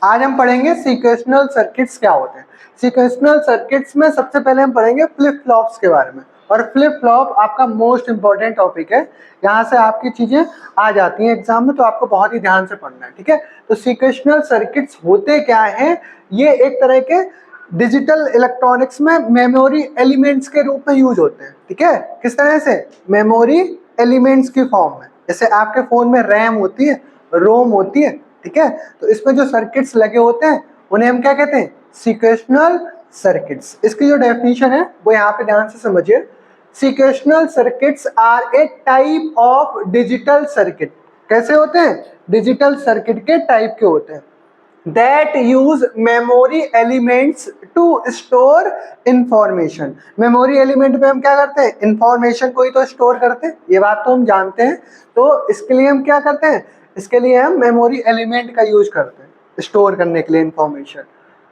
आज हम पढ़ेंगे सीक्वेंशियल सर्किट्स क्या होते हैं। सीक्वेंशियल सर्किट्स में सबसे पहले हम पढ़ेंगे फ्लिप फ्लॉप्स के बारे में, और फ्लिप फ्लॉप आपका मोस्ट इंपॉर्टेंट टॉपिक है। यहाँ से आपकी चीजें आ जाती हैं एग्जाम में, तो आपको बहुत ही ध्यान से पढ़ना है, ठीक है। तो सीक्वेंशियल सर्किट्स होते क्या हैं? ये एक तरह के डिजिटल इलेक्ट्रॉनिक्स में मेमोरी एलिमेंट्स के रूप में यूज होते हैं, ठीक है। किस तरह से? मेमोरी एलिमेंट्स की फॉर्म में। जैसे आपके फोन में रैम होती है, रोम होती है, ठीक है। तो इसमें जो सर्किट्स लगे होते हैं उन्हें हम क्या कहते हैं? Sequential circuits. इसकी जो डेफिनेशन है वो यहाँ पे ध्यान से समझिए। Sequential circuits are a type of digital circuit. कैसे होते हैं? डिजिटल सर्किट के टाइप के होते हैं। That use memory elements to store information। Memory element में हम क्या करते हैं? इंफॉर्मेशन को ही तो स्टोर करते हैं, ये बात तो हम जानते हैं। तो इसके लिए हम क्या करते हैं? इसके लिए हम मेमोरी एलिमेंट का यूज करते हैं स्टोर करने के लिए information.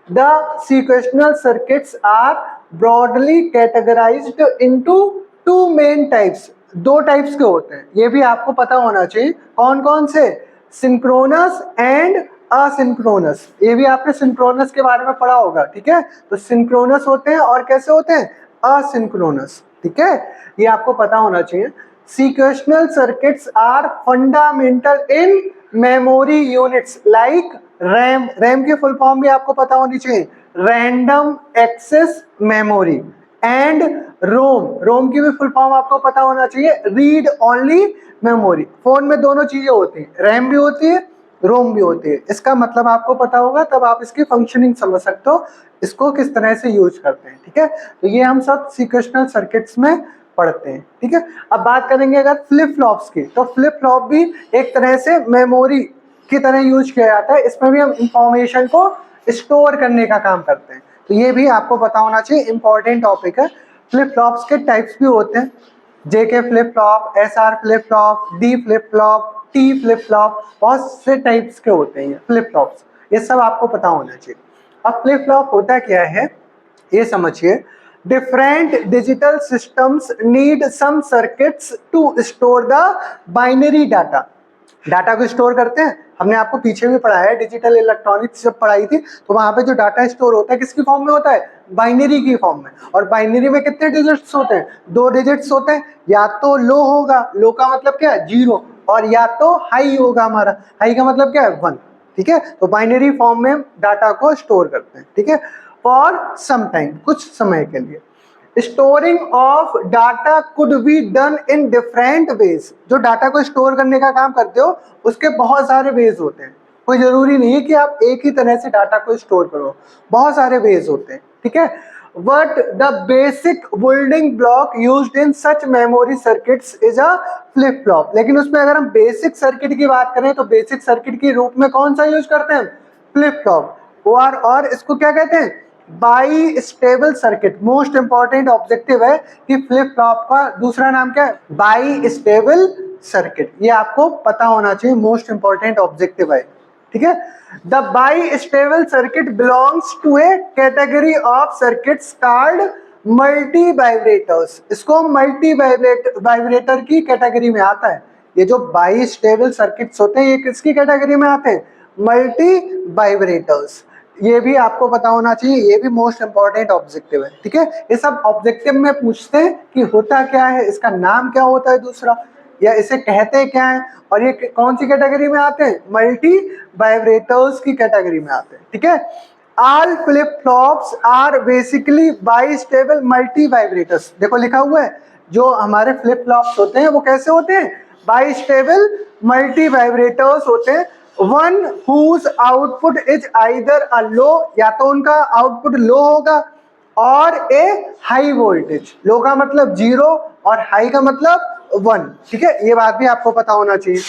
The sequential circuits are broadly categorized into two main types. दो टाइप्स के होते हैं, ये भी आपको पता होना चाहिए। कौन कौन से? Synchronous and asynchronous. ये भी आपने सिंक्रोनस के बारे में पढ़ा होगा, ठीक है। तो सिंक्रोनस होते हैं और कैसे होते हैं? असिंक्रोनस, ठीक है। ये आपको पता होना चाहिए। Sequential circuits are fundamental in memory units like RAM. RAM की फुल फॉर्म भी आपको पता होनी चाहिए, random access memory. And ROM, ROM की भी फुल फॉर्म आपको पता होना चाहिए, रीड ओनली मेमोरी। फोन में दोनों चीजें होती हैं, रैम भी होती है, रोम भी होती है। इसका मतलब आपको पता होगा, तब आप इसकी फंक्शनिंग समझ सकते हो, इसको किस तरह से यूज करते हैं, ठीक है। तो ये हम सब सीक्वेंशियल सर्किट्स में पढ़ते हैं, ठीक है। अब बात करेंगे अगर फ्लिप फ्लॉप्स की, तो फ्लिप फ्लॉप भी एक तरह से मेमोरी की तरह यूज किया जाता है। इसमें भी हम इंफॉर्मेशन को स्टोर करने का काम करते हैं। तो ये भी आपको पता होना चाहिए, इंपॉर्टेंट टॉपिक है। फ्लिप फ्लॉप्स के टाइप्स भी होते हैं, JK flip flop, SR flip flop, D flip flop, T flip flop, बहुत से टाइप्स के होते हैं ये फ्लिप फ्लॉप्स। ये सब आपको पता होना चाहिए। अब फ्लिप फ्लॉप होता क्या है ये समझिए। Different digital systems need some circuits to store the binary data. Data को स्टोर करते हैं, हमने आपको पीछे भी पढ़ाया है, डिजिटल इलेक्ट्रॉनिक्स जब पढ़ाई थी, तो वहां पे जो डाटा स्टोर होता है किसकी फॉर्म में होता है? बाइनरी की फॉर्म में। और बाइनरी में कितने डिजिट्स होते हैं? 2 डिजिट्स होते हैं। या तो लो होगा, लो का मतलब क्या है? 0, और या तो हाई होगा हमारा, हाई का मतलब क्या है? 1, ठीक है। तो बाइनरी फॉर्म में डाटा को स्टोर करते हैं, ठीक है, फॉर सम टाइम, कुछ समय के लिए। Storing of data could be done in different ways. जो डाटा को स्टोर करने का काम करते हो उसके बहुत सारे वेज होते हैं। कोई जरूरी नहीं है कि आप एक ही तरह से डाटा को स्टोर करो, बहुत सारे वेज होते हैं, ठीक है। But the basic building block used in such memory circuits is a flip flop. लेकिन उसमें अगर हम बेसिक सर्किट की बात करें तो बेसिक सर्किट के रूप में कौन सा यूज करते हैं? Flip flop. और इसको क्या कहते हैं? By stable circuit. Most important objective है कि फ्लिप फ्लॉप का दूसरा नाम क्या है? By stable circuit. ये आपको पता होना चाहिए, मोस्ट इंपॉर्टेंट ऑब्जेक्टिव है, ठीक है। The bistable circuit belongs to a category of circuits called multivibrators. इसको मल्टी वाइब्रेटर की कैटेगरी में आता है। ये जो बाई स्टेबल सर्किट्स होते हैं ये किसकी कैटेगरी में आते हैं? Multi vibrators. ये भी आपको पता होना चाहिए, ये भी मोस्ट इंपॉर्टेंट ऑब्जेक्टिव है, ठीक है। ये सब ऑब्जेक्टिव में पूछते हैं कि होता क्या है, इसका नाम क्या होता है दूसरा, या इसे कहते क्या है, और ये कौन सी कैटेगरी में आते हैं? मल्टी वाइब्रेटर्स की कैटेगरी में आते हैं, ठीक है। All flip flops are basically bistable multivibrators. देखो लिखा हुआ है, जो हमारे फ्लिप फ्लॉप्स होते हैं वो कैसे होते हैं? बाइस्टेबल मल्टी वाइब्रेटर्स होते हैं। One whose output is either a low, या तो उनका आउटपुट लो होगा, और ए हाई वोल्टेज। लो का मतलब 0 और हाई का मतलब 1, ठीक है। ये बात भी आपको पता होना चाहिए।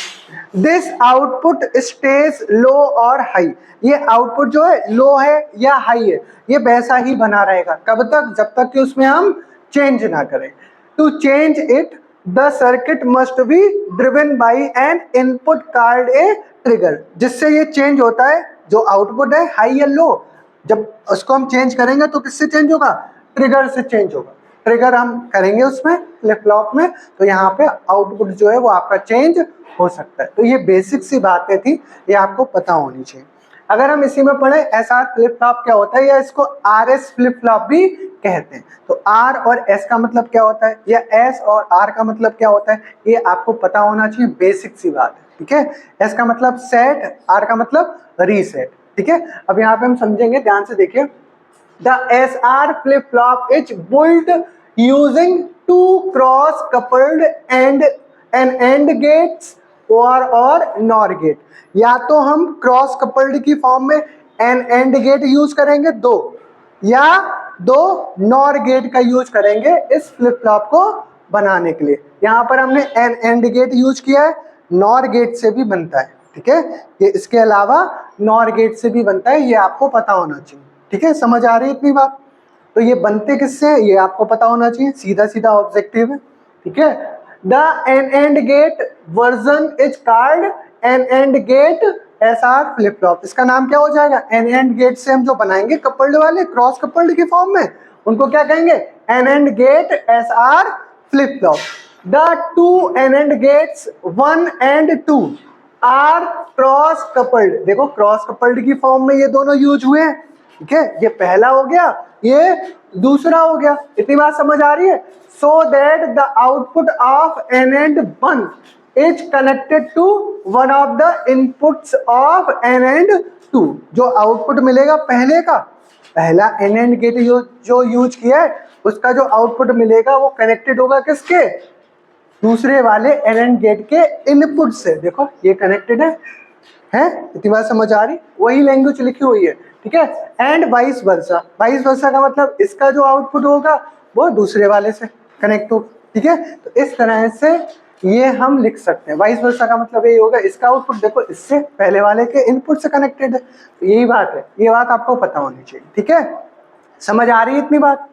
दिस आउटपुट स्टेज लो और हाई। ये आउटपुट जो है लो है या हाई है, ये वैसा ही बना रहेगा। कब तक? जब तक कि उसमें हम चेंज ना करें। To change it the circuit must be driven by an input called a trigger. जिससे ये चेंज होता है, जो आउटपुट है हाई या लो, जब उसको हम चेंज करेंगे तो किससे चेंज होगा? ट्रिगर से चेंज होगा। ट्रिगर हम करेंगे उसमें फ्लिप फ्लॉप में, तो यहाँ पे आउटपुट जो है वो आपका चेंज हो सकता है। तो ये बेसिक सी बातें थी, ये आपको पता होनी चाहिए। अगर हम इसी में पढ़े SR फ्लिप फ्लॉप क्या होता है, या इसको RS फ्लिप फ्लॉप भी कहते हैं। तो R और S का मतलब क्या होता है, या S और R का मतलब क्या होता है, ये आपको पता होना चाहिए, बेसिक सी बात है। ठीक है, S का मतलब सेट, R का मतलब रीसेट। ठीक है, अब यहाँ पे हम समझेंगे, ध्यान से देखिए। The SR flip flop is built using two cross coupled and gates or NOR gate। या तो हम क्रॉस कपल्ड की फॉर्म में एंड गेट यूज करेंगे दो, या दो नॉर गेट का यूज करेंगे इस फ्लिप फ्लॉप को बनाने के लिए। यहाँ पर हमने एंड गेट यूज किया है, नॉर गेट से भी बनता है। ठीक है, ये इसके अलावा नॉर गेट से भी बनता है, ये आपको पता होना चाहिए। ठीक है, समझ आ रही है इतनी बात। तो ये बनते किससे हैं ये आपको पता होना चाहिए, सीधा सीधा ऑब्जेक्टिव है। ठीक है, the AND gate version is called AND gate SR flip flop. इसका नाम क्या हो जाएगा, एंड गेट से हम जो बनाएंगे कपल्ड वाले क्रॉस कपल्ड की फॉर्म में, उनको क्या कहेंगे, AND gate SR flip flop. The two AND gates 1 and 2 are cross coupled. देखो क्रॉस कपल्ड की फॉर्म में ये दोनों यूज हुए हैं। ठीक है, ये पहला हो गया, ये दूसरा हो गया। इतनी बात समझ आ रही है। So that the output of NAND 1 is connected to one of the inputs of NAND 2। जो आउटपुट मिलेगा पहले का, पहला एन एंड गेट जो यूज किया है, उसका जो आउटपुट मिलेगा वो कनेक्टेड होगा किसके, दूसरे वाले एन एंड गेट के इनपुट से। देखो ये कनेक्टेड है इतनी बात समझ आ रही, वही लैंग्वेज लिखी हुई है। ठीक है, and vice versa. Vice versa का मतलब इसका जो आउटपुट होगा वो दूसरे वाले से कनेक्ट होगा। ठीक है, तो इस तरह से ये हम लिख सकते हैं। वाइस वर्सा का मतलब यही होगा, इसका आउटपुट देखो इससे पहले वाले के इनपुट से कनेक्टेड है। तो यही बात है, ये बात आपको पता होनी चाहिए। ठीक है, समझ आ रही है इतनी बात।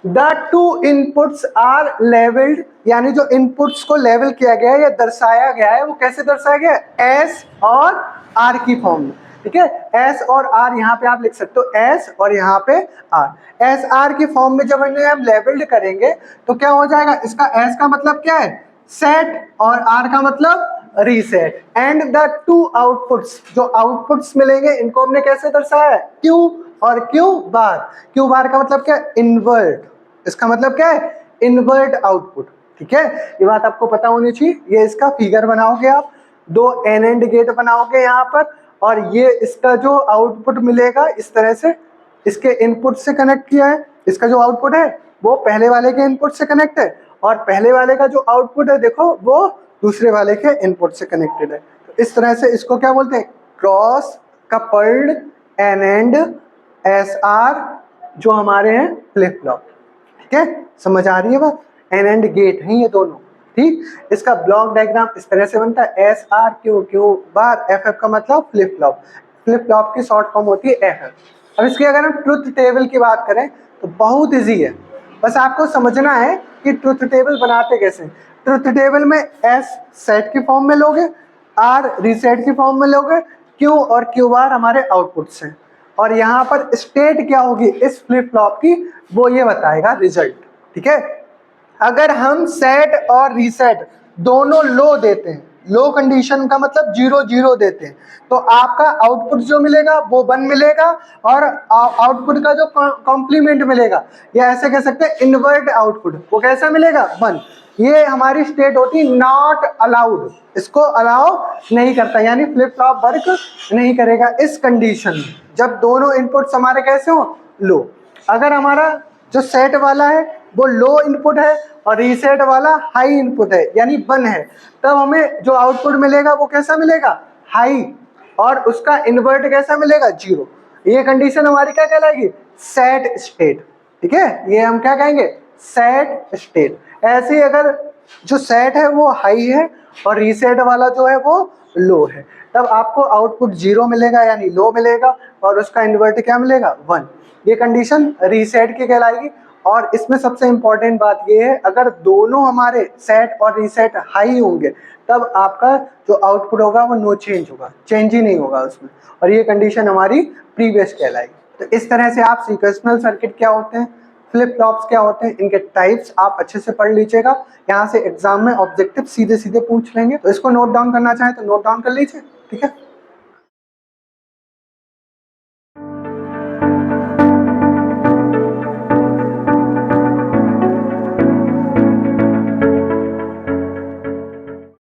The two inputs are labelled, यानी जो इनपुट्स को लेवल किया गया है या दर्शाया गया है, वो कैसे दर्शाया गया है, एस और आर की फॉर्म में। ठीक है, एस और आर यहाँ पे आप लिख सकते हो, एस और यहाँ पे आर। एस आर की फॉर्म में जब इन्हें हम लेवल्ड करेंगे तो क्या हो जाएगा, इसका एस का मतलब क्या है, सेट, और आर का मतलब reset. And the two outputs, जो आउटपुट्स मिलेंगे इनको हमने कैसे दर्शाया है, क्यू और क्यू बार। क्यू बार का मतलब क्या है, इन्वर्ट। इसका मतलब क्या है, इन्वर्ट आउटपुट। ठीक है, ये बात आपको पता होनी चाहिए। ये इसका फिगर बनाओगे आप, दो एन एंड गेट बनाओगे यहाँ पर, और ये इसका जो आउटपुट मिलेगा इस तरह से, इसके इनपुट से कनेक्ट किया है। इसका जो आउटपुट है वो पहले वाले के इनपुट से कनेक्ट है, और पहले वाले का जो आउटपुट है देखो वो दूसरे वाले के इनपुट से कनेक्टेड है। तो इस तरह से इसको क्या बोलते हैं, cross coupled NAND SR जो हमारे हैं फ्लिप फ्लॉप। ठीक है, समझ आ रही है बात, एन एंड गेट हैं ये दोनों। ठीक, इसका ब्लॉक डायग्राम इस तरह से बनता है, SR क्यू बार, FF का मतलब फ्लिप फ्लॉप। फ्लिप फ्लॉप की शॉर्ट फॉर्म होती है FF। अब इसकी अगर हम ट्रुथ टेबल की बात करें तो बहुत ईजी है, बस आपको समझना है कि ट्रुथ टेबल बनाते कैसे। ट्रुथ टेबल में S सेट की फॉर्म में लोगे, R रीसेट की फॉर्म में लोगे, Q और Q बार हमारे आउटपुट्स हैं, और यहाँ पर स्टेट क्या होगी इस फ्लिप फ्लॉप की, वो ये बताएगा रिजल्ट। ठीक है, अगर हम सेट और रीसेट दोनों लो देते हैं, लो कंडीशन का मतलब 0 0 देते हैं, तो आपका आउटपुट जो मिलेगा वो 1 मिलेगा, और आउटपुट का जो कॉम्प्लीमेंट मिलेगा, या ऐसे कह सकते हैं इन्वर्ट आउटपुट, वो कैसा मिलेगा, 1। ये हमारी स्टेट होती नॉट अलाउड, इसको अलाउ नहीं करता, यानी फ्लिप फ्लॉप वर्क नहीं करेगा इस कंडीशन में, जब दोनों इनपुट्स हमारे कैसे हो, लो। अगर हमारा जो सेट वाला है वो लो इनपुट है और रीसेट वाला हाई इनपुट है यानी 1 है, तब हमें जो आउटपुट मिलेगा वो कैसा मिलेगा, हाई, और उसका इन्वर्ट कैसा मिलेगा, 0। ये कंडीशन हमारी क्या कहलाएगी, सेट स्टेट। ठीक है, ये हम क्या कहेंगे, सेट स्टेट। ऐसे ही अगर जो सेट है वो हाई है और रीसेट वाला जो है वो लो है, तब आपको आउटपुट 0 मिलेगा यानी लो मिलेगा, और उसका इन्वर्ट क्या मिलेगा, 1। ये कंडीशन रीसेट की कहलाएगी। और इसमें सबसे इंपॉर्टेंट बात ये है, अगर दोनों हमारे सेट और रीसेट हाई होंगे तब आपका जो आउटपुट होगा वो नो चेंज होगा, चेंज ही नहीं होगा उसमें, और ये कंडीशन हमारी प्रीवियस कहलाएगी। तो इस तरह से आप सीक्वेंशियल सर्किट क्या होते हैं, फ्लिप फ्लॉप्स क्या होते हैं, इनके टाइप्स आप अच्छे से पढ़ लीजिएगा। यहाँ से एग्जाम में ऑब्जेक्टिव सीधे सीधे पूछ लेंगे, तो इसको नोट डाउन करना चाहें तो नोट डाउन कर लीजिए। ठीक है।